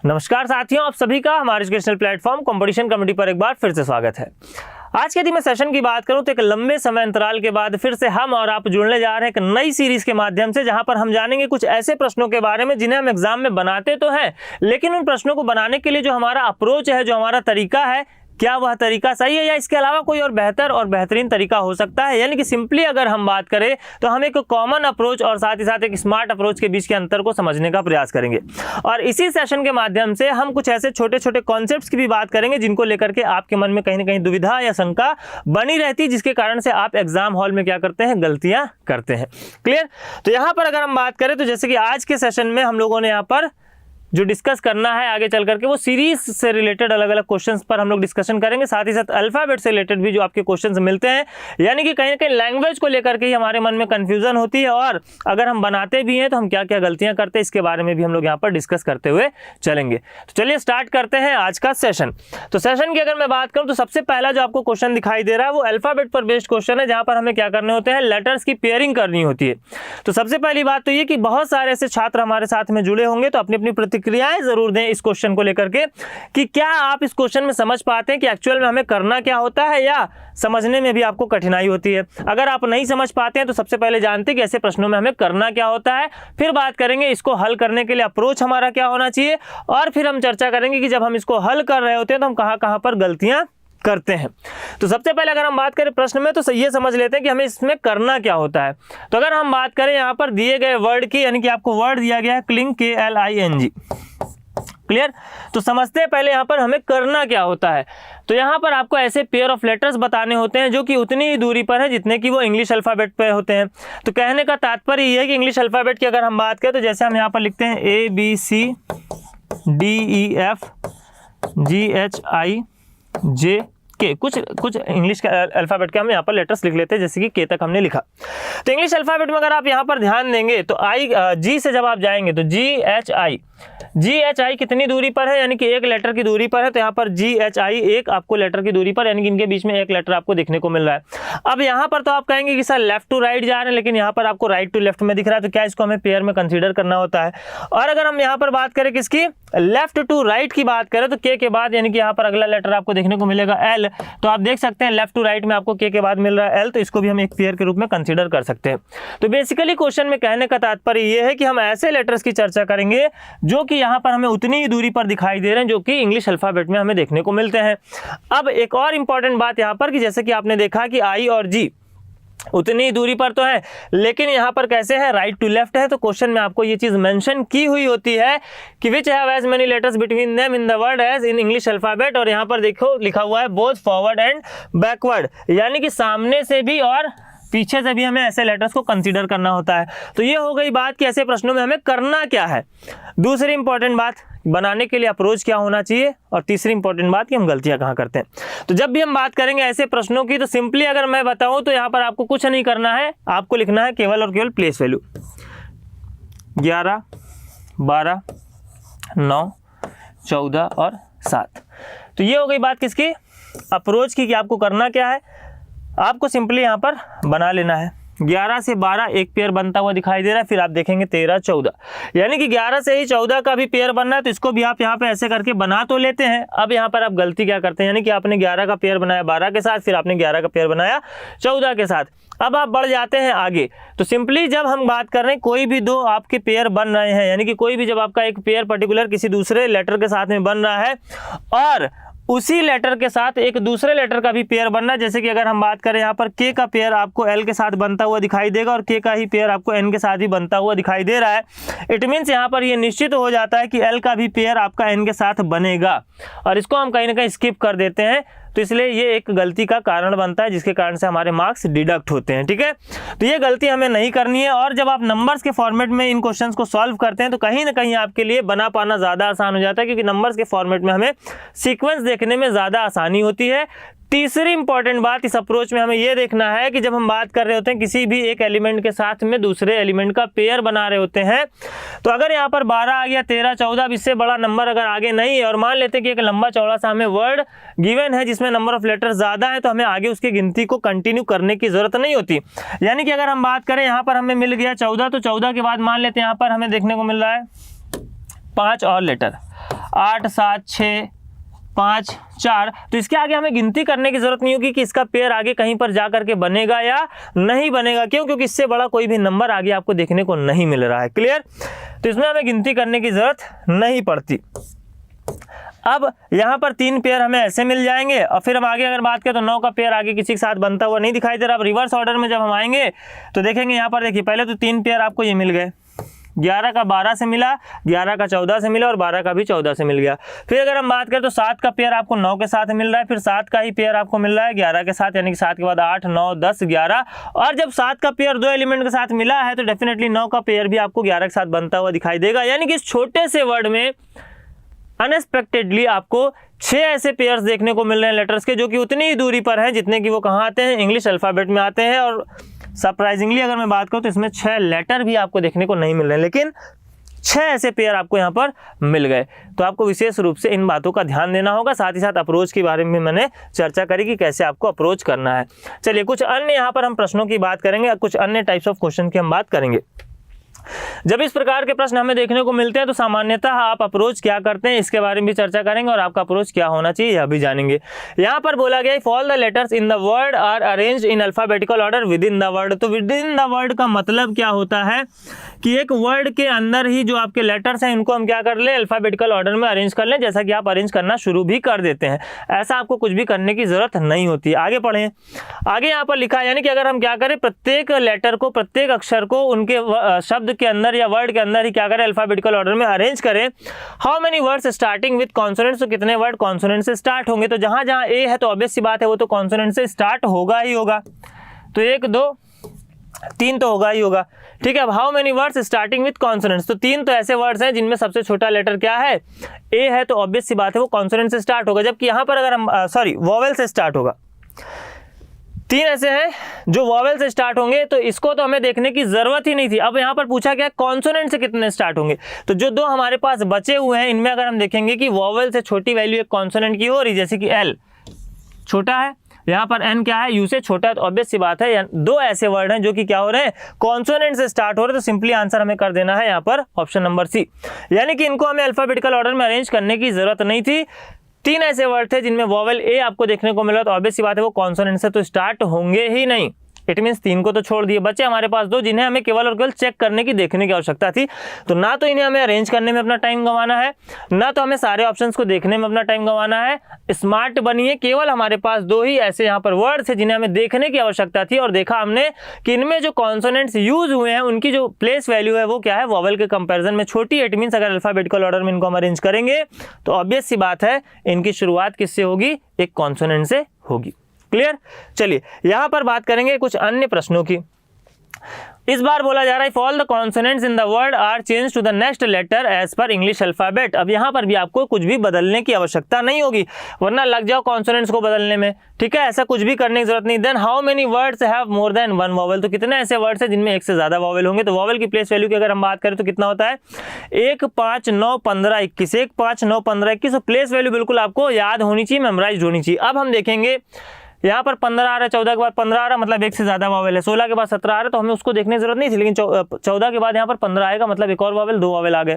नमस्कार साथियों, आप सभी का हमारे एजुकेशनल प्लेटफॉर्म कंपटीशन कमेटी पर एक बार फिर से स्वागत है। आज के यदि मैं सेशन की बात करूं तो एक लंबे समय अंतराल के बाद फिर से हम और आप जुड़ने जा रहे हैं एक नई सीरीज के माध्यम से, जहां पर हम जानेंगे कुछ ऐसे प्रश्नों के बारे में जिन्हें हम एग्जाम में बनाते तो हैं, लेकिन उन प्रश्नों को बनाने के लिए जो हमारा अप्रोच है, जो हमारा तरीका है, क्या वह तरीका सही है या इसके अलावा कोई और बेहतर और बेहतरीन तरीका हो सकता है। यानी कि सिंपली अगर हम बात करें तो हम एक कॉमन अप्रोच और साथ ही साथ एक स्मार्ट अप्रोच के बीच के अंतर को समझने का प्रयास करेंगे। और इसी सेशन के माध्यम से हम कुछ ऐसे छोटे छोटे कॉन्सेप्ट्स की भी बात करेंगे जिनको लेकर के आपके मन में कहीं ना कहीं दुविधा या शंका बनी रहती है, जिसके कारण से आप एग्जाम हॉल में क्या करते हैं, गलतियां करते हैं। क्लियर? तो यहाँ पर अगर हम बात करें तो जैसे कि आज के सेशन में हम लोगों ने यहाँ पर जो डिस्कस करना है आगे चल करके, वो सीरीज से रिलेटेड अलग अलग क्वेश्चंस पर हम लोग डिस्कशन करेंगे। साथ ही साथ अल्फाबेट से रिलेटेड भी जो आपके क्वेश्चंस मिलते हैं, यानी कि कहीं ना कहीं लैंग्वेज को लेकर के ही हमारे मन में कंफ्यूजन होती है, और अगर हम बनाते भी हैं तो हम क्या क्या गलतियां करते हैं, इसके बारे में भी हम लोग यहाँ पर डिस्कस करते हुए चलेंगे। तो चलिए स्टार्ट करते हैं आज का सेशन। तो सेशन की अगर मैं बात करूँ तो सबसे पहला जो आपको क्वेश्चन दिखाई दे रहा है वो अल्फाबेट पर बेस्ड क्वेश्चन है, जहाँ पर हमें क्या करने होते हैं, लेटर्स की पेयरिंग करनी होती है। तो सबसे पहली बात तो ये कि बहुत सारे ऐसे छात्र हमारे साथ में जुड़े होंगे, तो अपनी अपनी प्रतिक्रियाएं जरूर दें इस क्वेश्चन को लेकर के कि क्या आप इस क्वेश्चन में समझ पाते हैं कि एक्चुअल में हमें करना क्या होता है, या समझने में भी आपको कठिनाई होती है। अगर आप नहीं समझ पाते हैं तो सबसे पहले जानते हैं कि ऐसे प्रश्नों में हमें करना क्या होता है, फिर बात करेंगे इसको हल करने के लिए अप्रोच हमारा क्या होना चाहिए, और फिर हम चर्चा करेंगे कि जब हम इसको हल कर रहे होते हैं तो हम कहाँ कहाँ पर गलतियां करते हैं। तो सबसे पहले अगर हम बात करें प्रश्न में, तो ये समझ लेते हैं कि हमें इसमें करना क्या होता है। तो अगर हम बात करें यहाँ पर दिए गए वर्ड की, यानी कि आपको वर्ड दिया गया है क्लिंग, KLING। क्लियर? तो समझते हैं पहले यहाँ पर हमें करना क्या होता है। तो यहाँ पर आपको ऐसे पेयर ऑफ लेटर्स बताने होते हैं जो कि उतनी ही दूरी पर है जितने कि वो इंग्लिश अल्फाबेट पे होते हैं। तो कहने का तात्पर्य ये है कि इंग्लिश अल्फाबेट की अगर हम बात करें तो जैसे हम यहाँ पर लिखते हैं ABCDEFGHIJ, कुछ इंग्लिश के अल्फाबेट के हम यहाँ पर लेटर्स लिख लेते हैं, जैसे कि के तक हमने लिखा। तो इंग्लिश अल्फाबेट में अगर आप यहाँ पर ध्यान देंगे तो जी से जब आप जाएंगे तो GHI कितनी दूरी पर है, यानी कि एक लेटर की दूरी पर है। तो यहाँ पर GHI एक आपको लेटर की दूरी पर, यानी कि इनके बीच में एक लेटर आपको देखने को मिल रहा है। अब यहाँ पर तो आप कहेंगे कि सर लेफ्ट टू राइट जा रहे हैं, लेकिन यहाँ पर आपको राइट टू लेफ्ट में दिख रहा है, तो क्या इसको हमें पेयर में कंसीडर करना होता है। और अगर हम यहाँ पर बात करें किसकी, लेफ्ट टू राइट की बात करें, तो के बाद यानी कि यहाँ पर अगला लेटर आपको देखने को मिलेगा L। तो आप देख सकते हैं लेफ्ट टू राइट में आपको के बाद मिल रहा है L, तो इसको भी हम एक पेयर के रूप में कंसीडर कर सकते हैं। तो बेसिकली क्वेश्चन में कहने का तात्पर्य ये है कि हम ऐसे लेटर्स की चर्चा करेंगे जो कि यहाँ पर हमें उतनी ही दूरी पर दिखाई दे रहे हैं जो कि इंग्लिश अल्फाबेट में हमें देखने को मिलते हैं। अब एक और इंपॉर्टेंट बात यहाँ पर कि जैसे कि आपने देखा कि I और G उतनी दूरी पर तो है, लेकिन यहाँ पर कैसे है, राइट टू लेफ्ट है। तो क्वेश्चन में आपको ये चीज मेंशन की हुई होती है कि which have as many letters between them in the word as in English alphabet, और यहाँ पर देखो लिखा हुआ है बोथ फॉरवर्ड एंड बैकवर्ड, यानी कि सामने से भी और पीछे से भी हमें ऐसे लेटर्स को कंसीडर करना होता है। तो ये हो गई बात कि ऐसे प्रश्नों में हमें करना क्या है। दूसरी इंपॉर्टेंट बात, बनाने के लिए अप्रोच क्या होना चाहिए, और तीसरी इंपॉर्टेंट बात कि हम गलतियां कहाँ करते हैं। तो जब भी हम बात करेंगे ऐसे प्रश्नों की, तो सिंपली अगर मैं बताऊं तो यहाँ पर आपको कुछ नहीं करना है, आपको लिखना है केवल और केवल प्लेस वैल्यू 11, 12, 9, 14 और 7। तो ये हो गई बात किसकी, अप्रोच की, कि आपको करना क्या है। आपको सिंपली यहाँ पर बना लेना है 11 से 12 एक पेयर बनता हुआ दिखाई दे रहा है, फिर आप देखेंगे 13, 14, यानी कि 11 से ही 14 का भी पेयर बनना है। तो इसको भी आप यहाँ पे ऐसे करके बना तो लेते हैं। अब यहाँ पर आप गलती क्या करते हैं, यानी कि आपने 11 का पेयर बनाया 12 के साथ, फिर आपने 11 का पेयर बनाया 14 के साथ। अब आप बढ़ जाते हैं आगे। तो सिंपली जब हम बात कर रहे हैं कोई भी दो आपके पेयर बन रहे हैं, यानी कि कोई भी जब आपका एक पेयर पर्टिकुलर किसी दूसरे लेटर के साथ में बन रहा है और उसी लेटर के साथ एक दूसरे लेटर का भी पेयर बनना है, जैसे कि अगर हम बात करें यहाँ पर के का पेयर आपको एल के साथ बनता हुआ दिखाई देगा और के का ही पेयर आपको एन के साथ ही बनता हुआ दिखाई दे रहा है। इट मीन्स यहाँ पर ये निश्चित हो जाता है कि एल का भी पेयर आपका एन के साथ बनेगा, और इसको हम कहीं ना कहीं स्किप कर देते हैं। तो इसलिए ये एक गलती का कारण बनता है, जिसके कारण से हमारे मार्क्स डिडक्ट होते हैं। ठीक है, तो ये गलती हमें नहीं करनी है। और जब आप नंबर्स के फॉर्मेट में इन क्वेश्चंस को सॉल्व करते हैं तो कहीं ना कहीं आपके लिए बना पाना ज़्यादा आसान हो जाता है, क्योंकि नंबर्स के फॉर्मेट में हमें सीक्वेंस देखने में ज़्यादा आसानी होती है। तीसरी इंपॉर्टेंट बात इस अप्रोच में हमें यह देखना है कि जब हम बात कर रहे होते हैं किसी भी एक एलिमेंट के साथ में दूसरे एलिमेंट का पेयर बना रहे होते हैं, तो अगर यहाँ पर 12 आ गया, 13, 14, अब इससे बड़ा नंबर अगर आगे नहीं है, और मान लेते हैं कि एक लंबा चौड़ा सा हमें वर्ड गिवन है जिसमें नंबर ऑफ लेटर ज़्यादा है, तो हमें आगे उसकी गिनती को कंटिन्यू करने की ज़रूरत नहीं होती। यानी कि अगर हम बात करें यहाँ पर हमें मिल गया 14, तो 14 के बाद मान लेते हैं यहाँ पर हमें देखने को मिल रहा है 5 और लेटर। 8 7 6 5 4, तो इसके आगे हमें गिनती करने की जरूरत नहीं होगी कि इसका पेयर आगे कहीं पर जा करके बनेगा या नहीं बनेगा। क्यों? क्योंकि इससे बड़ा कोई भी नंबर आगे आपको देखने को नहीं मिल रहा है। क्लियर? तो इसमें हमें गिनती करने की जरूरत नहीं पड़ती। अब यहाँ पर 3 पेयर हमें ऐसे मिल जाएंगे और फिर हम आगे अगर बात करें तो 9 का पेयर आगे किसी के साथ बनता हुआ नहीं दिखाई दे रहा। अब रिवर्स ऑर्डर में जब हम आएंगे तो देखेंगे यहाँ पर, देखिए पहले तो 3 पेयर आपको ये मिल गए, 11 का 12 से मिला, 11 का 14 से मिला और 12 का भी 14 से मिल गया। फिर अगर हम बात करें तो 7 का पेयर आपको 9 के साथ मिल रहा है, फिर 7 का ही पेयर आपको मिल रहा है 11 के साथ, यानी कि 7 के बाद 8 9 10 11, और जब 7 का पेयर 2 एलिमेंट के साथ मिला है तो डेफिनेटली 9 का पेयर भी आपको 11 के साथ बनता हुआ दिखाई देगा। यानी कि इस छोटे से वर्ड में अनएक्सपेक्टेडली आपको 6 ऐसे पेयर्स देखने को मिल रहे हैं लेटर्स के, जो कि उतनी ही दूरी पर हैं जितने कि वो कहाँ आते हैं, इंग्लिश अल्फ़ाबेट में आते हैं। और सरप्राइजिंगली अगर मैं बात करूँ तो इसमें 6 लेटर भी आपको देखने को नहीं मिल रहे हैं, लेकिन 6 ऐसे पेयर आपको यहाँ पर मिल गए। तो आपको विशेष रूप से इन बातों का ध्यान देना होगा। साथ ही साथ अप्रोच के बारे में मैंने चर्चा करी कि कैसे आपको अप्रोच करना है। चलिए कुछ अन्य यहाँ पर हम प्रश्नों की बात करेंगे, कुछ अन्य टाइप्स ऑफ क्वेश्चन की हम बात करेंगे। जब इस प्रकार के प्रश्न हमें देखने को मिलते हैं तो सामान्यतः आप अप्रोच क्या करते हैं इसके बारे में भी चर्चा करेंगे और आपका अप्रोच क्या होना चाहिए यह भी जानेंगे। यहाँ पर बोला गया if all the letters in the word are arranged in alphabetical order within the word. तो विद इन द वर्ड का मतलब क्या होता है कि एक वर्ड के अंदर ही जो आपके लेटर्स हैं इनको हम क्या कर लें, अल्फाबेटिकल ऑर्डर में अरेंज कर लें, जैसा कि आप अरेंज करना शुरू भी कर देते हैं। ऐसा आपको कुछ भी करने की जरूरत नहीं होती। आगे पढ़ें, आगे यहाँ पर लिखा है यानी कि अगर हम क्या करें, प्रत्येक लेटर को, प्रत्येक अक्षर को उनके शब्द के अंदर या वर्ड के अंदर ही क्या करें, अल्फाबेटिकल ऑर्डर में अरेंज करें। How many words starting with consonants, तो कितने वर्ड कॉन्सोनेंट से स्टार्ट होंगे। तो जहां जहां ए है तो ऑब्वियस सी बात है वो तो कॉन्सोनेंट से स्टार्ट होगा ही होगा। तो 1 2 3 तो होगा ही होगा। ठीक है, अब how many words starting with consonants, तो 3 तो ऐसे वर्ड्स हैं जिनमें सबसे छोटा लेटर क्या है, ए है, तो ऑब्वियस सी बात है वो कॉन्सोनेंट से स्टार्ट होगा। जबकि यहाँ पर अगर हम वॉवेल से स्टार्ट होगा, 3 ऐसे हैं जो वॉवेल से स्टार्ट होंगे, तो इसको तो हमें देखने की जरूरत ही नहीं थी। अब यहाँ पर पूछा गया कॉन्सोनेंट से कितने स्टार्ट होंगे, तो जो 2 हमारे पास बचे हुए हैं इनमें अगर हम देखेंगे कि वॉवेल से छोटी वैल्यू एक कॉन्सोनेंट की हो रही, जैसे कि एल छोटा है, यहाँ पर एन क्या है, यू से छोटा है, तो ऑब्वियस सी बात है 2 ऐसे वर्ड हैं जो कि क्या हो रहे हैं, कॉन्सोनेंट से स्टार्ट हो रहे हैं। तो सिंपली आंसर हमें कर देना है यहाँ पर ऑप्शन नंबर सी, यानी कि इनको हमें अल्फाबेटिकल ऑर्डर में अरेंज करने की जरूरत नहीं थी। 3 ऐसे वर्ड थे जिनमें वॉवेल ए आपको देखने को मिला, तो ऑब्वियस सी बात है वो कॉन्सोनेंट से तो स्टार्ट होंगे ही नहीं। इट मीन्स 3 को तो छोड़ दिए, बचे हमारे पास 2 जिन्हें हमें केवल और केवल चेक करने की, देखने की आवश्यकता थी। तो ना तो इन्हें हमें अरेंज करने में अपना टाइम गंवाना है, ना तो हमें सारे ऑप्शंस को देखने में अपना टाइम गंवाना है। स्मार्ट बनिए, केवल हमारे पास 2 ही ऐसे यहाँ पर वर्ड्स हैं जिन्हें हमें देखने की आवश्यकता थी, और देखा हमने कि इनमें जो कॉन्सोनेंट्स यूज हुए हैं उनकी जो प्लेस वैल्यू है वो क्या है, वॉवेल के कंपेरिजन में छोटी। इट मीन्स अगर अल्फाबेटिकल ऑर्डर में इनको हम अरेंज करेंगे तो ऑब्वियस सी बात है इनकी शुरुआत किससे होगी, एक कॉन्सोनेंट से होगी। क्लियर? चलिए यहां पर बात करेंगे कुछ अन्य प्रश्नों की। इस बार बोला जा रहा है if all the consonants in the word are change to the next letter as per English alphabet. अब यहाँ पर भी आपको कुछ भी बदलने की आवश्यकता नहीं होगी, वरना लग जाओ कॉन्सोनेंट्स को बदलने में। ठीक है, ऐसा कुछ भी करने की जरूरत नहीं। Then how many words have more than 1 vowel, तो कितने ऐसे वर्ड्स हैं जिनमें 1 से ज्यादा वॉवेल होंगे। तो वॉवेल की प्लेस वैल्यू की अगर हम बात करें तो कितना होता है, 1 5 9 15 21, 1 5 9 15 21। तो प्लेस वैल्यू बिल्कुल आपको याद होनी चाहिए, मेमोराइज होनी चाहिए। अब हम देखेंगे यहाँ पर 15 आ रहा है, 14 के बाद 15 आ रहा है, मतलब 1 से ज्यादा वॉवेल है। 16 के बाद 17 आ रहा है, तो हमें उसको देखने की जरूरत नहीं थी, लेकिन 14 के बाद यहाँ पर 15 आएगा, मतलब एक और वॉवेल, 2 वॉवेल आ गए।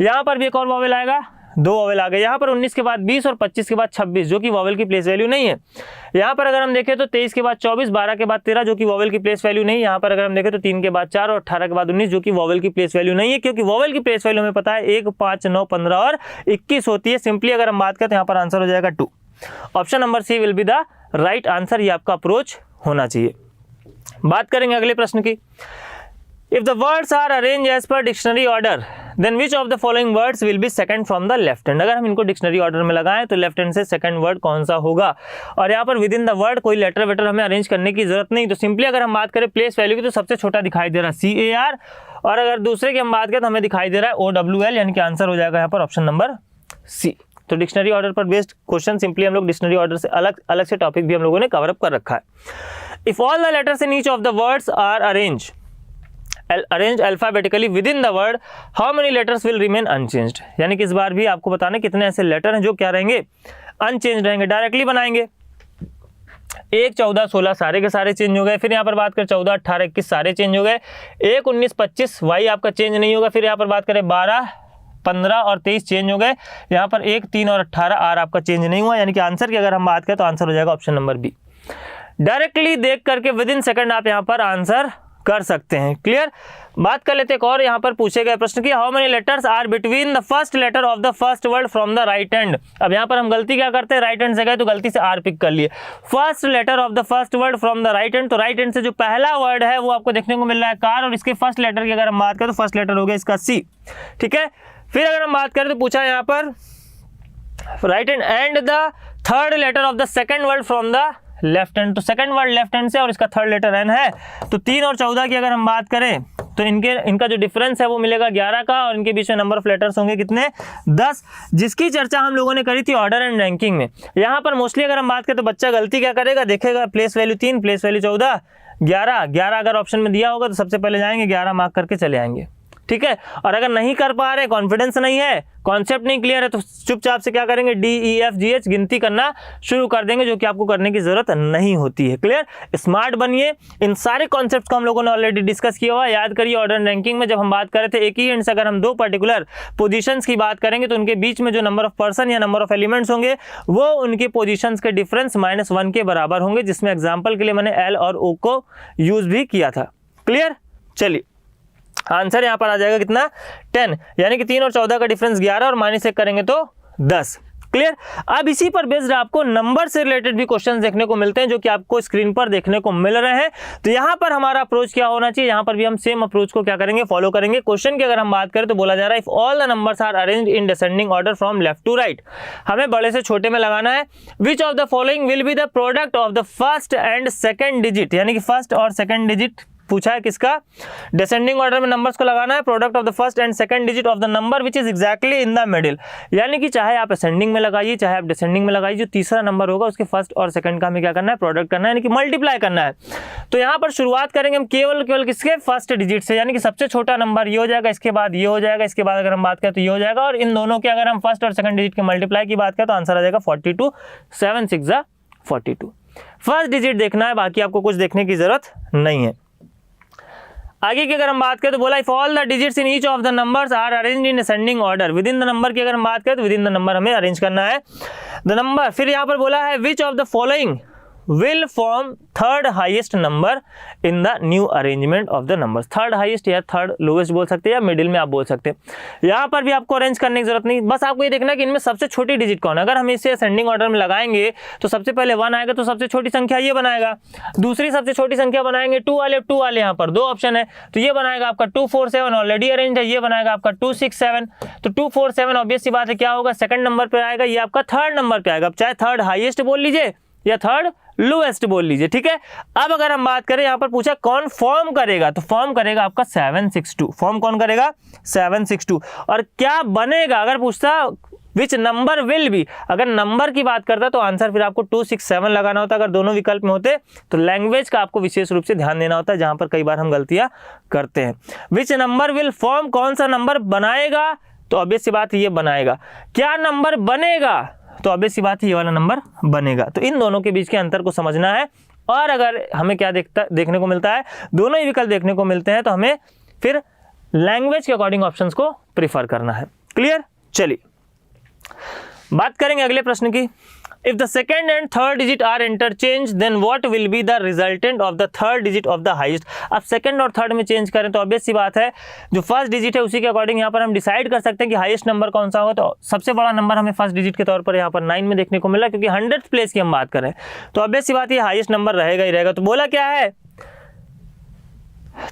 यहाँ पर भी एक और वॉवेल आएगा, 2 वॉवेल आ गए। यहाँ पर 19 के बाद 20 और 25 के बाद 26, जो कि वॉवेल की प्लेस वैल्यू नहीं है। यहाँ पर अगर हम देखें तो 23 के बाद 24, 12 के बाद 13, जो कि वॉवेल की प्लेस वैल्यू नहीं है। यहाँ पर अगर हम देखें तो 3 के बाद 4 और 18 के बाद 19, जो कि वॉवेल की प्लेस वैल्यू नहीं है, क्योंकि वॉवेल की प्लेस वैल्यू हमें पता है 1 5 9 15 और 21 होती है। सिंपली अगर हम बात करें तो यहाँ पर आंसर हो जाएगा 2। Option number C will be the right answer, ये आपका अप्रोच होना चाहिए। बात करेंगे अगले प्रश्न की। If the words are arrange as per dictionary order then which of the following words will be second from the left hand. अगर हम इनको डिक्शनरी ऑर्डर में लगाएं तो लेफ्ट हैंड से सेकंड वर्ड कौन सा होगा। और यहाँ पर विद इन द वर्ड कोई लेटर वेटर हमें अरेंज करने की जरूरत नहीं। तो सिंपली अगर हम बात करें प्लेस वैल्यू की तो सबसे छोटा दिखाई दे रहा है CAR, और अगर दूसरे की हम बात करें तो हमें दिखाई दे रहा है OWL, यानी कि आंसर हो जाएगा यहाँ पर ऑप्शन नंबर सी। तो डिक्शनरी ऑर्डर पर बेस्ड क्वेश्चन, सिंपली हम लोग डिक्शनरी ऑर्डर से अलग से टॉपिक भी हम लोगों ने कवर अप कर रखा है। If all the letters in each of the words are arrange alphabetically within the word how many letters will remain unchanged. यानी कि इस बार भी आपको बताना कितने ऐसे लेटर हैं जो क्या रहेंगे, अनचेंज रहेंगे। डायरेक्टली बनाएंगे, 1 14 16 सारे के सारे चेंज हो गए। फिर यहाँ पर बात करें 14 18 21 सारे चेंज हो गए। 1 19 25 वाई आपका चेंज नहीं होगा। फिर यहाँ पर बात करें 12 15 और 23 चेंज हो गए, यहाँ पर 1, 3 और 18 आर आपका चेंज नहीं हुआ, यानी कि आंसर की अगर हम बात करें तो आंसर हो जाएगा ऑप्शन नंबर बी। डायरेक्टली देख करके विद इन सेकंड आप यहाँ पर आंसर कर सकते हैं। क्लियर। बात कर लेते हैं और यहाँ पर पूछे गए प्रश्न की how many letters are between the first letter of the first word from the right hand. अब यहाँ पर हम गलती क्या करते हैं, राइट हैंड से गए तो गलती से आर पिक कर लिए। First letter of the first word from the right hand, तो राइट हैंड से जो पहला वर्ड है वो आपको देखने को मिल रहा है कार, और इसके फर्स्ट लेटर की अगर हम बात करें तो फर्स्ट लेटर हो गया इसका सी। ठीक है। फिर अगर हम बात करें तो पूछा यहाँ पर right hand and the third letter of the second word from the left hand, तो सेकंड वर्ड लेफ्ट हैंड से और इसका थर्ड लेटर एन है, तो 3 और 14 की अगर हम बात करें तो इनका जो डिफरेंस है वो मिलेगा 11 का, और इनके बीच में नंबर ऑफ लेटर्स होंगे कितने, 10, जिसकी चर्चा हम लोगों ने करी थी ऑर्डर एंड रैंकिंग में। यहाँ पर मोस्टली अगर हम बात करें तो बच्चा गलती क्या करेगा, देखेगा प्लेस वैल्यू 3, प्लेस वैल्यू 14, 11 अगर ऑप्शन में दिया होगा तो सबसे पहले जाएंगे 11 मार्क करके चले आएंगे। ठीक है। और अगर नहीं कर पा रहे, कॉन्फिडेंस नहीं है, कॉन्सेप्ट नहीं क्लियर है, तो चुपचाप से क्या करेंगे, DEFGH गिनती करना शुरू कर देंगे, जो कि आपको करने की जरूरत नहीं होती है। क्लियर। स्मार्ट बनिए। इन सारे कॉन्सेप्ट को हम लोगों ने ऑलरेडी डिस्कस किया हुआ है, याद करिए। ऑर्डर रैंकिंग में जब हम बात कर रहे थे एक ही एंड से अगर हम 2 पर्टिकुलर पोजीशंस की बात करेंगे तो उनके बीच में जो नंबर ऑफ पर्सन या नंबर ऑफ एलिमेंट्स होंगे वो उनके पोजीशंस के डिफरेंस -1 के बराबर होंगे, जिसमें एग्जाम्पल के लिए मैंने L और O को यूज भी किया था। क्लियर। चलिए आंसर यहाँ पर आ जाएगा कितना, 10, यानी कि 3 और 14 का डिफरेंस 11 और -1 करेंगे तो 10। क्लियर। अब इसी पर बेस्ड आपको नंबर से रिलेटेड भी क्वेश्चंस देखने को मिलते हैं, जो कि आपको स्क्रीन पर देखने को मिल रहे हैं। तो यहाँ पर हमारा अप्रोच क्या होना चाहिए, यहाँ पर भी हम सेम अप्रोच को क्या करेंगे, फॉलो करेंगे। क्वेश्चन की अगर हम बात करें तो बोला जा रहा है if all the numbers are arranged in descending order from left to right, हमें बड़े से छोटे में लगाना है। Which of the following will be the product of the first and second digit, यानी कि फर्स्ट और सेकेंड डिजिट पूछा है किसका, डिसेंडिंग ऑर्डर में नंबर्स को लगाना है। Product of the first and second digit of the number which is exactly in the middle, यानी कि चाहे आप असेंडिंग में लगाइए चाहे आप डिसेंडिंग में लगाइए, जो तीसरा नंबर होगा उसके फर्स्ट और सेकंड का हमें क्या करना है, प्रोडक्ट करना है, यानी कि मल्टीप्लाई करना है। तो यहाँ पर शुरुआत करेंगे हम केवल किसके, फर्स्ट डिजिट से, यानी कि सबसे छोटा नंबर ये हो जाएगा, इसके बाद ये हो जाएगा, इसके बाद अगर हम बात करें तो ये हो जाएगा, और इन दोनों के अगर हम फर्स्ट और सेकंड डिजिट के मल्टीप्लाई की बात करें तो आंसर आ जाएगा 42, 7 6 42। फर्स्ट डिजिट देखना है, बाकी आपको कुछ देखने की जरूरत नहीं है। आगे की अगर हम बात करें तो बोला if all the digits in each of the numbers are arranged in ascending order, within the number की अगर हम बात करें तो विद इन द नंबर हमें अरेंज करना है द नंबर। फिर यहाँ पर बोला है which of the following will form third highest number in the new arrangement of the numbers, third highest या थर्ड लोवेस्ट बोल सकते हैं, या मिडिल में आप बोल सकते हैं। यहाँ पर भी आपको अरेंज करने की जरूरत नहीं, बस आपको ये देखना है कि इनमें सबसे छोटी डिजिट कौन है। अगर हम इसे असेंडिंग ऑर्डर में लगाएंगे तो सबसे पहले 1 आएगा, तो सबसे छोटी संख्या ये बनाएगा। दूसरी सबसे छोटी संख्या बनाएंगे 2 वाले यहाँ पर 2 ऑप्शन है, तो ये बनाएगा आपका 2 4 7 ऑलरेडी अरेंज है, ये बनाएगा आपका 2 6 7। तो 2 4 7 ऑब्वियस सी बात है क्या होगा, सेकंड नंबर पे आएगा, ये आपका थर्ड नंबर पे आएगा। अब चाहे थर्ड हाईएस्ट बोल लीजिए या थर्ड लोएस्ट बोल लीजिए। ठीक है। अब अगर हम बात करें यहाँ पर पूछा कौन फॉर्म करेगा, तो फॉर्म करेगा आपका 762। फॉर्म कौन करेगा, 762। और क्या बनेगा, अगर पूछता विच नंबर विल बी, अगर नंबर की बात करता तो आंसर फिर आपको 2 6 7 लगाना होता। अगर दोनों विकल्प में होते तो लैंग्वेज का आपको विशेष रूप से ध्यान देना होता है, जहां पर कई बार हम गलतियां करते हैं। विच नंबर विल फॉर्म, कौन सा नंबर बनाएगा, तो ऑब्वियस सी बात ये बनाएगा। क्या नंबर बनेगा, तो ऑब्वियस सी बात है ये वाला नंबर बनेगा। तो इन दोनों के बीच के अंतर को समझना है, और अगर हमें क्या देखने को मिलता है, दोनों ही विकल्प देखने को मिलते हैं, तो हमें फिर लैंग्वेज के अकॉर्डिंग ऑप्शंस को प्रीफर करना है। क्लियर। चलिए बात करेंगे अगले प्रश्न की। If the second and third digit are interchange then what will be the resultant of the third digit of the highest. अब सेकंड और थर्ड में चेंज करें तो ऑब्वियस सी बात है जो फर्स्ट डिजिट है उसी के अकॉर्डिंग यहाँ पर हम डिसाइड कर सकते हैं कि हाईएस्ट नंबर कौन सा होगा। तो सबसे बड़ा नंबर हमें फर्स्ट डिजिट के तौर पर यहाँ पर 9 में देखने को मिला, क्योंकि 100th प्लेस की हम बात करें तो ऑब्वियस सी बात ये हाईएस्ट नंबर रहेगा ही रहेगा। तो बोला क्या है,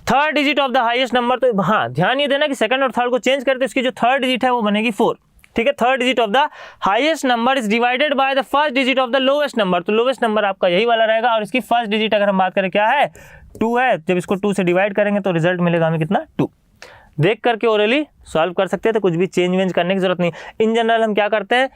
third digit of the highest number. तो हाँ ध्यान ये देना कि सेकंड और थर्ड को चेंज करते इसकी जो थर्ड डिजिट है वो बनेगी 4। ठीक है। Third digit of the highest number is divided by the first digit of the lowest number. तो लोएस्ट नंबर आपका यही वाला रहेगा, और इसकी फर्स्ट डिजिट अगर हम बात करें क्या है, 2 है। जब इसको 2 से डिवाइड करेंगे तो रिजल्ट मिलेगा हमें कितना, 2। देख करके ओरली सॉल्व कर सकते हैं, तो कुछ भी चेंज वेंज करने की जरूरत नहीं। इन जनरल हम क्या करते हैं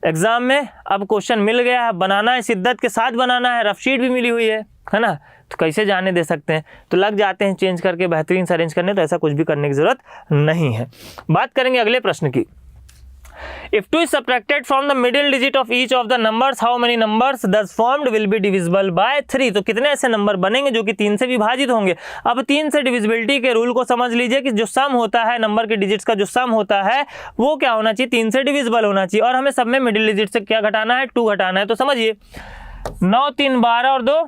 एग्जाम में, अब क्वेश्चन मिल गया है, बनाना है, शिद्दत के साथ बनाना है, रफ शीट भी मिली हुई है ना, तो कैसे जाने दे सकते हैं, तो लग जाते हैं चेंज करके बेहतरीन से अरेंज करने। तो ऐसा कुछ भी करने की जरूरत नहीं है। बात करेंगे अगले प्रश्न की। If 2 is subtracted from the middle digit of each of the numbers, how many numbers thus formed will be divisible by 3? तो कितने ऐसे नंबर बनेंगे जो कि 3 से विभाजित होंगे। अब 3 से डिविजिबिलिटी के रूल को समझ लीजिए कि जो सम होता है नंबर के डिजिट्स का, जो सम होता है वो क्या होना चाहिए, 3 से डिविजिबल होना चाहिए। और हमें सब में मिडिल डिजिट से क्या घटाना है, 2 घटाना है। तो समझिए 9 3 12 और 2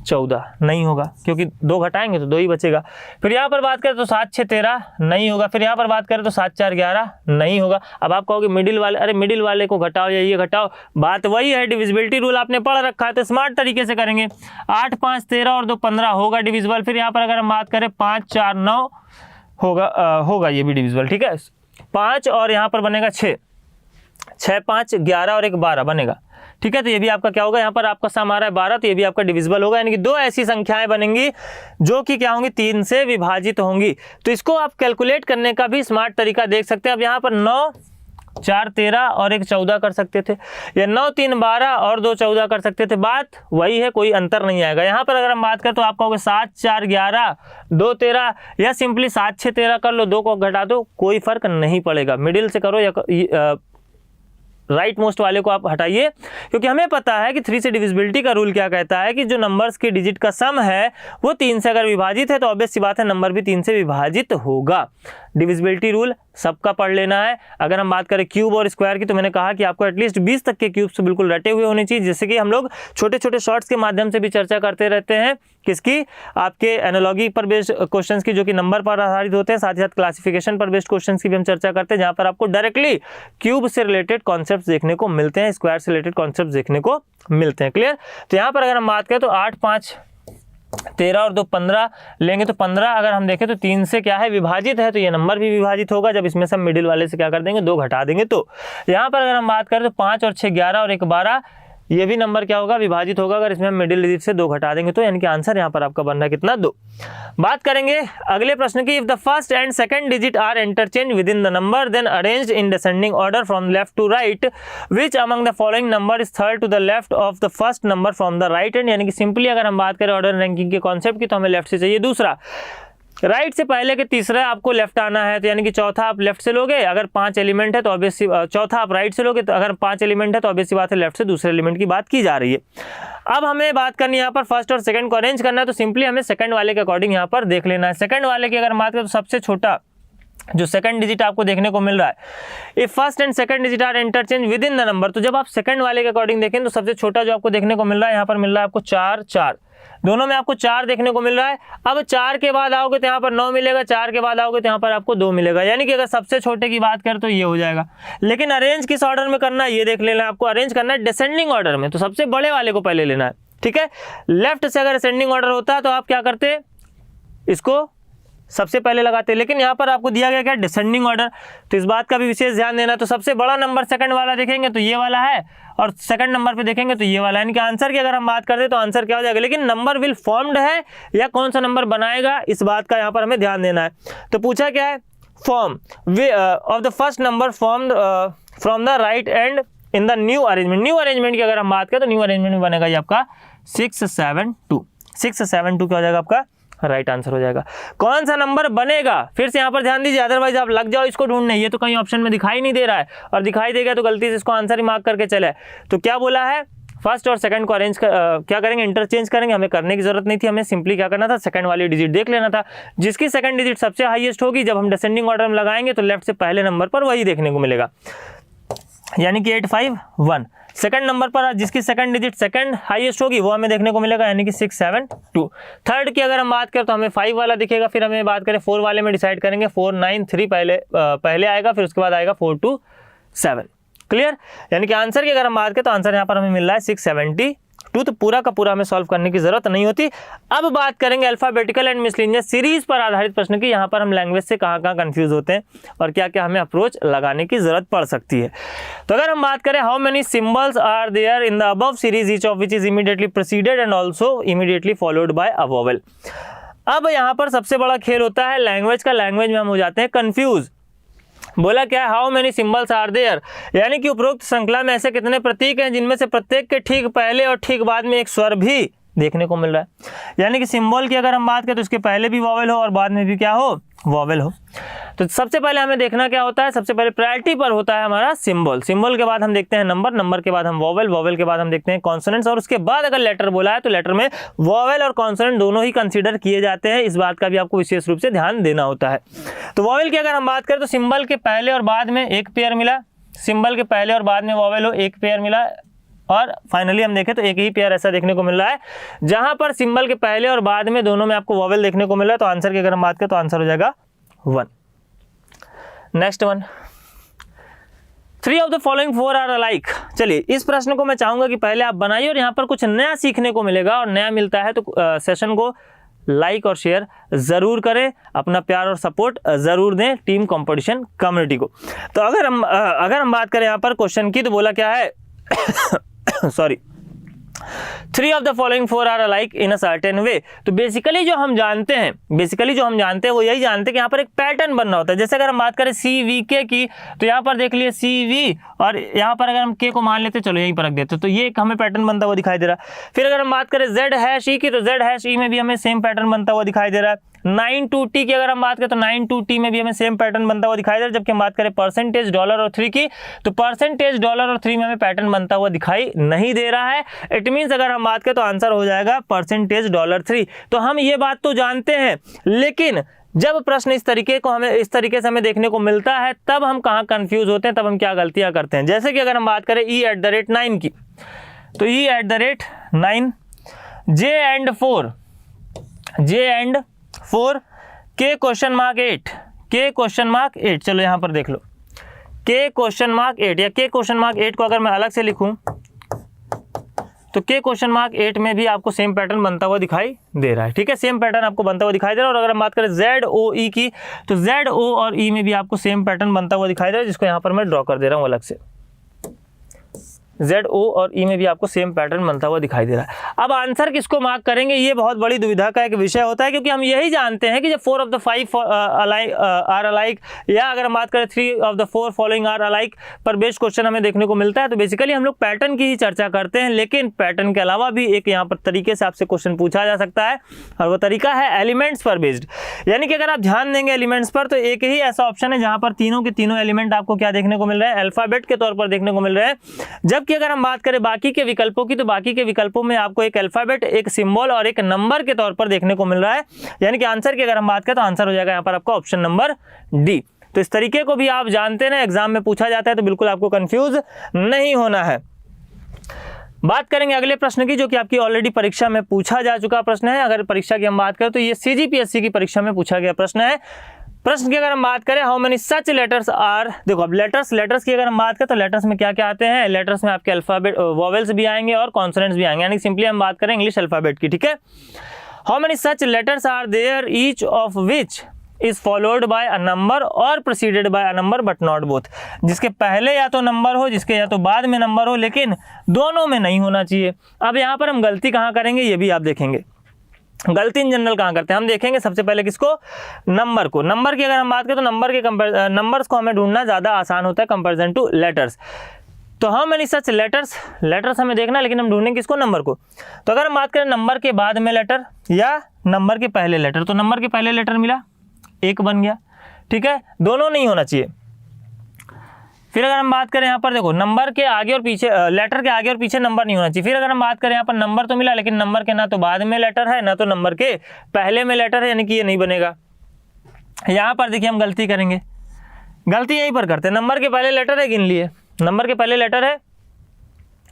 14 नहीं होगा, क्योंकि 2 घटाएंगे तो 2 ही बचेगा। फिर यहाँ पर बात करें तो 7 6 13 नहीं होगा। फिर यहाँ पर बात करें तो 7 4 11 नहीं होगा। अब आप कहोगे मिडिल वाले, अरे मिडिल वाले को घटाओ या ये घटाओ, बात वही है, डिविजिबिलिटी रूल आपने पढ़ रखा है तो स्मार्ट तरीके से करेंगे। 8 5 13 और 2 15 होगा डिविजिबल। फिर यहाँ पर अगर हम बात करें 5 4 9 होगा ये भी डिविजिबल, ठीक है। 5 और यहाँ पर बनेगा 6 6 5 11 और 1 12 बनेगा, ठीक है। तो ये भी आपका क्या होगा, यहाँ पर आपका सम आ रहा है 12, तो ये भी आपका डिविजिबल होगा। यानी कि 2 ऐसी संख्याएं बनेंगी जो कि क्या होंगी, 3 से विभाजित होंगी। तो इसको आप कैलकुलेट करने का भी स्मार्ट तरीका देख सकते हैं। अब यहाँ पर 9 4 13 और 1 14 कर सकते थे, या 9 3 12 और 2 14 कर सकते थे, बात वही है, कोई अंतर नहीं आएगा। यहाँ पर अगर हम बात करें तो आप कहोगे 7 4 11 2 13 या सिंपली 7 6 13 कर लो, 2 को घटा दो, कोई फर्क नहीं पड़ेगा। मिडिल से करो या राइट मोस्ट वाले को आप हटाइए, क्योंकि हमें पता है कि 3 से डिविजिबिलिटी का रूल क्या कहता है कि जो नंबर्स के डिजिट का सम है वो 3 से अगर विभाजित है तो ऑब्वियस सी बात है नंबर भी 3 से विभाजित होगा। डिविजिबिलिटी रूल सबका पढ़ लेना है। अगर हम बात करें क्यूब और स्क्वायर की, तो मैंने कहा कि आपको एटलीस्ट 20 तक के क्यूब्स बिल्कुल रटे हुए होने चाहिए, जिससे कि हम लोग छोटे छोटे शॉर्ट्स के माध्यम से भी चर्चा करते रहते हैं। किसकी, आपके एनालॉजी पर बेस्ड क्वेश्चंस की, जो कि नंबर पर आधारित होते हैं, साथ ही साथ क्लासिफिकेशन पर बेस्ड क्वेश्चंस की भी हम चर्चा करते हैं, जहां पर आपको डायरेक्टली क्यूब से रिलेटेड कॉन्सेप्ट्स देखने को मिलते हैं, स्क्वायर से रिलेटेड कॉन्सेप्ट्स देखने को मिलते हैं। क्लियर। तो यहाँ पर अगर हम बात करें तो 8 5 13 और 2 15 लेंगे, तो 15 अगर हम देखें तो 3 से क्या है, विभाजित है, तो ये नंबर भी विभाजित होगा। जब इसमें से हम मिडिल वाले से क्या कर देंगे, 2 घटा देंगे। तो यहाँ पर अगर हम बात करें तो 5 और 6 11 और 1 12, ये भी नंबर क्या होगा, विभाजित होगा। अगर इसमें हम मिडिल डिजिट से 2 घटा देंगे तो यानी कि आंसर यहाँ पर आपका बन रहा है कितना, 2। बात करेंगे अगले प्रश्न की। If the first and second digit are interchange within the number then arranged in descending order from left to right, which among the following number is third to the left of the first number from the right end. यानी कि simply अगर हम बात करें order ranking के concept की, तो हमें लेफ्ट से चाहिए दूसरा, राइट से पहले के तीसरा आपको लेफ्ट आना है, तो यानी कि चौथा आप लेफ्ट से लोगे। अगर 5 एलिमेंट है तो ऑब्वियसली चौथा आप राइट से लोगे, तो अगर 5 एलिमेंट है तो ऑब्वियसली बात है लेफ्ट से दूसरे एलिमेंट की बात की जा रही है। अब हमें बात करनी है यहाँ पर फर्स्ट और सेकंड को अरेंज करना है, तो सिंपली हमें सेकंड वाले के अकॉर्डिंग यहाँ पर देख लेना है। सेकंड वाले की अगर बात करें तो सबसे छोटा जो सेकंड डिजिट आपको देखने को मिल रहा है, if first and second digit are interchange within the number, तो जब आप सेकंड वाले के अकॉर्डिंग देखें तो सबसे छोटा जो आपको देखने को मिल रहा है, यहाँ पर मिल रहा है आपको 4 4, दोनों में आपको 4 देखने को मिल रहा है। अब 4 के बाद आओगे तो यहाँ पर 9 मिलेगा, 4 के बाद आओगे तो यहाँ पर आपको 2 मिलेगा। यानी कि अगर सबसे छोटे की बात करें तो ये हो जाएगा। लेकिन अरेंज किस ऑर्डर में करना है ये देख लेना है, आपको अरेंज करना है डिसेंडिंग ऑर्डर में, तो सबसे बड़े वाले को पहले लेना है, ठीक है। लेफ्ट से अगर असेंडिंग ऑर्डर होता है तो आप क्या करते, इसको सबसे पहले लगाते हैं, लेकिन यहाँ पर आपको दिया गया क्या, डिसेंडिंग ऑर्डर, तो इस बात का भी विशेष ध्यान देना। तो सबसे बड़ा नंबर सेकंड वाला देखेंगे तो ये वाला है, और सेकंड नंबर पे देखेंगे तो ये वाला, यानी कि आंसर की अगर हम बात करते हैं तो आंसर क्या हो जाएगा। लेकिन नंबर विल फॉर्म्ड है या कौन सा नंबर बनाएगा, इस बात का यहाँ पर हमें ध्यान देना है। तो पूछा क्या है, form of the first number formed from the right and in the new arrangement. New arrangement की अगर हम बात करें तो न्यू अरेंजमेंट में बनेगा ये आपका 6 7 2, 6 7 2 क्या हो जाएगा आपका राइट आंसर हो जाएगा। कौन सा नंबर बनेगा, फिर से यहाँ पर ध्यान दीजिए, अदरवाइज आप लग जाओ इसको ढूंढने, ये तो कहीं ऑप्शन में दिखाई नहीं दे रहा है, और दिखाई देगा तो गलती से इसको आंसर ही मार्क करके चले। तो क्या बोला है, फर्स्ट और सेकंड को अरेंज क्या करेंगे, इंटरचेंज करेंगे। हमें करने की जरूरत नहीं थी, हमें सिंपली क्या करना था, सेकंड वाली डिजिट देख लेना था। जिसकी सेकंड डिजिट सबसे हाईएस्ट होगी, जब हम डिसेंडिंग ऑर्डर में लगाएंगे तो लेफ्ट से पहले नंबर पर वही देखने को मिलेगा, यानी कि 8 5 1। सेकंड नंबर पर जिसकी सेकंड डिजिट सेकंड हाईएस्ट होगी वो हमें देखने को मिलेगा, यानी कि 6 7 2। थर्ड की अगर हम बात करें तो हमें 5 वाला दिखेगा। फिर हमें बात करें 4 वाले में डिसाइड करेंगे, 4 9 3 पहले आएगा, फिर उसके बाद आएगा 4 2 7। क्लियर। यानी कि आंसर की अगर हम बात करें तो आंसर यहाँ पर हमें मिल रहा है 672। तो पूरा का पूरा हमें सॉल्व करने की जरूरत नहीं होती। अब बात करेंगे अल्फाबेटिकल एंड मिसलेनियस सीरीज पर आधारित प्रश्न की। यहाँ पर हम लैंग्वेज से कहाँ कंफ्यूज होते हैं और क्या क्या हमें अप्रोच लगाने की जरूरत पड़ सकती है। तो अगर हम बात करें how many symbols are there in the above series each of which is immediately preceded and also immediately followed by a vowel. अब यहाँ पर सबसे बड़ा खेल होता है लैंग्वेज का। लैंग्वेज में हम हो जाते हैं कंफ्यूज। बोला क्या है, how many symbols are there, यानी कि उपरोक्त श्रृंखला में ऐसे कितने प्रतीक हैं जिनमें से प्रत्येक के ठीक पहले और ठीक बाद में एक स्वर भी देखने को मिल रहा है। यानी कि सिंबल की अगर हम बात करें तो इसके पहले भी वॉवेल हो और बाद में भी क्या हो, वॉवेल हो। तो सबसे पहले हमें देखना क्या होता है, सबसे पहले प्रायोरिटी पर होता है हमारा सिंबल, सिंबल के बाद हम देखते हैं नंबर, नंबर के बाद हम वॉवेल, वॉवेल के बाद हम देखते हैं कॉन्सोनेंट्स, और उसके बाद अगर लेटर बोला है तो लेटर में वॉवेल और कॉन्सोनेंट दोनों ही कंसीडर किए जाते हैं। इस बात का भी आपको विशेष रूप से ध्यान देना होता है। तो वॉवेल की अगर हम बात करें तो सिंबल के पहले और बाद में एक पेयर मिला, सिंबल के पहले और बाद में वॉवेल हो एक पेयर मिला, और फाइनली हम देखें तो एक ही पेयर ऐसा देखने को मिल रहा है जहां पर सिंबल के पहले और बाद में दोनों में आपको वॉवेल देखने को मिल रहा है। तो आंसर की अगर हम बात करें तो आंसर हो जाएगा 1। Next one, 3 of the following 4 are alike. चलिए इस प्रश्न को मैं चाहूंगा कि पहले आप बनाइए और यहाँ पर कुछ नया सीखने को मिलेगा, और नया मिलता है तो सेशन को लाइक और शेयर जरूर करें, अपना प्यार और सपोर्ट जरूर दें टीम कंपटीशन कम्युनिटी को। तो अगर हम बात करें यहाँ पर क्वेश्चन की, तो बोला क्या है sorry, 3 of the following 4 are alike in a certain way. तो बेसिकली जो हम जानते हैं वो यही जानते हैं कि यहाँ पर एक पैटर्न बनना होता है। जैसे अगर हम बात करें CVK की, तो यहाँ पर देख लिए CV, और यहाँ पर अगर हम K को मान लेते, चलो यहीं पर रख देते, तो ये एक हमें पैटर्न बनता हुआ दिखाई दे रहा है। फिर अगर हम बात करें Z#E की, तो Z#E में भी हमें सेम पैटर्न बनता हुआ दिखाई दे रहा है। 9-2T की अगर हम बात करें तो 9-2T में भी हमें सेम पैटर्न बनता हुआ दिखाई दे रहा है। जबकि हम बात करें परसेंटेज, डॉलर और 3 की, तो परसेंटेज, डॉलर और 3 में हमें पैटर्न बनता हुआ दिखाई नहीं दे रहा है। इट मीन्स अगर हम बात करें तो आंसर हो जाएगा परसेंटेज, डॉलर 3। तो हम ये बात तो जानते हैं, लेकिन जब प्रश्न इस तरीके से हमें देखने को मिलता है, तब हम कहाँ कंफ्यूज होते हैं, तब हम क्या गलतियां करते हैं। जैसे कि अगर हम बात करें E@9 की, तो E@9, J&4, K (8), चलो यहाँ पर देख लो K (8) या K (8) को अगर मैं अलग से लिखूं तो K (8) में भी आपको सेम पैटर्न बनता हुआ दिखाई दे रहा है। ठीक है, सेम पैटर्न आपको बनता हुआ दिखाई दे रहा है। और अगर हम बात करें ZOE की, तो ZO और E में भी आपको सेम पैटर्न बनता हुआ दिखाई दे रहा है, जिसको यहाँ पर मैं ड्रॉ कर दे रहा हूँ अलग से। ZO और E में भी आपको सेम पैटर्न बनता हुआ दिखाई दे रहा है। अब आंसर किसको मार्क करेंगे, ये बहुत बड़ी दुविधा का एक विषय होता है, क्योंकि हम यही जानते हैं कि जब 4 ऑफ द 5 आर अलाइक, या अगर हम बात करें 3 of the 4 following are alike पर बेस्ड क्वेश्चन हमें देखने को मिलता है। तो बेसिकली हम लोग पैटर्न की ही चर्चा करते हैं, लेकिन पैटर्न के अलावा भी एक यहाँ पर तरीके से आपसे क्वेश्चन पूछा जा सकता है, और वो तरीका है एलिमेंट्स पर बेस्ड। यानी कि अगर आप ध्यान देंगे एलिमेंट्स पर, तो एक ही ऐसा ऑप्शन है जहाँ पर तीनों के तीनों एलिमेंट आपको क्या देखने को मिल रहा है, अल्फाबेट के तौर पर देखने को मिल रहे हैं। जबकि अगर हम बात करें बाकी के विकल्पों की, तो बाकी के विकल्पों में आपको एक अल्फाबेट, एक सिंबल और एक नंबर के तौर पर देखने को मिल रहा है। यानी कि आंसर की अगर हम बात करें तो आंसर हो जाएगा यहाँ पर आपका ऑप्शन नंबर डी। तो इस तरीके को भी आप जानते हैं ना, एग्जाम में पूछा जाता है, तो बिल्कुल आपको कंफ्यूज नहीं होना है। बात करेंगे अगले प्रश्न की, जो कि आपकी ऑलरेडी परीक्षा में पूछा जा चुका प्रश्न है। अगर परीक्षा की हम बात करें तो ये CGPSC की परीक्षा में पूछा गया प्रश्न है। प्रश्न की अगर हम बात करें, how many such letters are, देखो अब लेटर्स की अगर हम बात करें तो लेटर्स में क्या क्या आते हैं, लेटर्स में आपके अल्फाबेट, वॉवेल्स भी आएंगे और कॉन्सोनेंट्स भी आएंगे। यानी सिंपली हम बात करें इंग्लिश अल्फाबेट की। ठीक है, how many such letters are there each of which is followed by a number और preceded by a number but not both. जिसके पहले या तो नंबर हो, जिसके या तो बाद में नंबर हो, लेकिन दोनों में नहीं होना चाहिए। अब यहाँ पर हम गलती कहाँ करेंगे ये भी आप देखेंगे। गलती इन जनरल कहाँ करते हैं, हम देखेंगे सबसे पहले किसको, नंबर को। नंबर की अगर हम बात करें तो नंबर्स को हमें ढूंढना ज़्यादा आसान होता है कंपेरिजन टू लेटर्स। तो हाउ मेनी सच लेटर्स हमें देखना, लेकिन हम ढूंढेंगे किसको, नंबर को। तो अगर हम बात करें नंबर के बाद में लेटर या नंबर के पहले लेटर, तो नंबर के पहले लेटर मिला, एक बन गया। ठीक है, दोनों नहीं होना चाहिए। फिर अगर हम बात करें यहाँ पर देखो, नंबर के आगे और पीछे, लेटर के आगे और पीछे नंबर नहीं होना चाहिए। फिर अगर हम बात करें यहाँ पर नंबर तो मिला, लेकिन नंबर के ना तो बाद में लेटर है, ना तो नंबर के पहले में लेटर है, यानी कि ये नहीं बनेगा। यहाँ पर देखिए हम गलती करेंगे, गलती यहीं पर करते हैं। नंबर के पहले लेटर है, गिन लिए, नंबर के पहले लेटर है,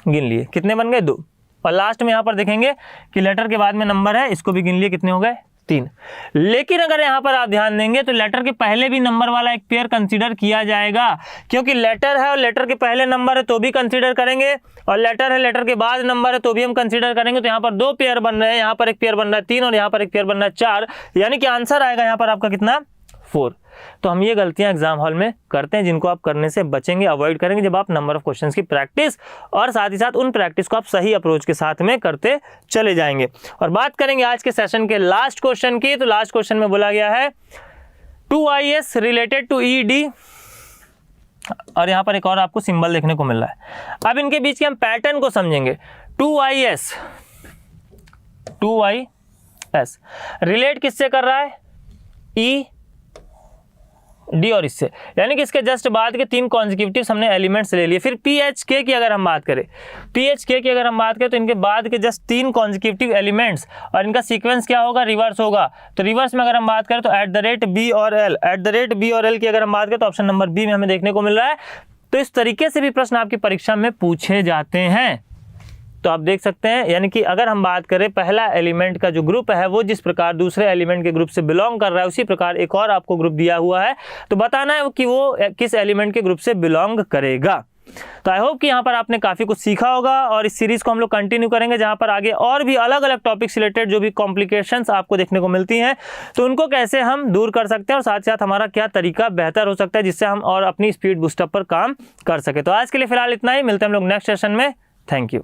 गिन लिए, कितने बन गए, 2। और लास्ट में यहाँ पर देखेंगे कि लेटर के बाद में नंबर है, इसको भी गिन लिए, कितने हो गए, 3। लेकिन अगर यहाँ पर आप ध्यान देंगे तो लेटर के पहले भी नंबर वाला एक पेयर कंसीडर किया जाएगा, क्योंकि लेटर है और लेटर के पहले नंबर है तो भी कंसीडर करेंगे, और लेटर है लेटर के बाद नंबर है तो भी हम कंसीडर करेंगे। तो यहाँ पर 2 पेयर बन रहे हैं, यहाँ पर एक पेयर बन रहा है 3 और यहाँ पर एक पेयर बन रहा है 4, यानी कि आंसर आएगा यहाँ पर आपका कितना, 4। तो हम ये गलतियां एग्जाम हॉल में करते हैं, जिनको आप करने से बचेंगे, अवॉइड करेंगे जब आप नंबर ऑफ क्वेश्चंस की प्रैक्टिस, और साथ ही साथ उन प्रैक्टिस को आप सही अप्रोच के साथ में करते चले जाएंगे। और बात करेंगे आज के सेशन के लास्ट क्वेश्चन की। तो लास्ट क्वेश्चन में बोला गया है 2IS रिलेटेड टू ED, और यहाँ पर एक और आपको सिंबल देखने को मिल रहा है। अब इनके बीच के हम पैटर्न को समझेंगे। 2IS रिलेट किससे कर रहा है, E डी और इससे, यानी कि इसके जस्ट बाद के 3 कॉन्जिक्यूटिव हमने एलिमेंट्स ले लिए। फिर PHK की अगर हम बात करें, PHK की अगर हम बात करें तो इनके बाद के जस्ट 3 कॉन्जिक्यूटिव एलिमेंट्स और इनका सीक्वेंस क्या होगा, रिवर्स होगा। तो रिवर्स में अगर हम बात करें तो @B और L की अगर हम बात करें तो ऑप्शन नंबर बी में हमें देखने को मिल रहा है। तो इस तरीके से भी प्रश्न आपकी परीक्षा में पूछे जाते हैं। तो आप देख सकते हैं, यानी कि अगर हम बात करें पहला एलिमेंट का जो ग्रुप है वो जिस प्रकार दूसरे एलिमेंट के ग्रुप से बिलोंग कर रहा है, उसी प्रकार एक और आपको ग्रुप दिया हुआ है, तो बताना है कि वो किस एलिमेंट के ग्रुप से बिलोंग करेगा। तो आई होप कि यहाँ पर आपने काफ़ी कुछ सीखा होगा और इस सीरीज़ को हम लोग कंटिन्यू करेंगे, जहाँ पर आगे और भी अलग अलग टॉपिक्स रिलेटेड जो भी कॉम्प्लिकेशंस आपको देखने को मिलती हैं तो उनको कैसे हम दूर कर सकते हैं और साथ साथ हमारा क्या तरीका बेहतर हो सकता है जिससे हम और अपनी स्पीड बूस्टअप पर काम कर सके। तो आज के लिए फिलहाल इतना ही, मिलते हैं हम लोग नेक्स्ट सेशन में। Thank you.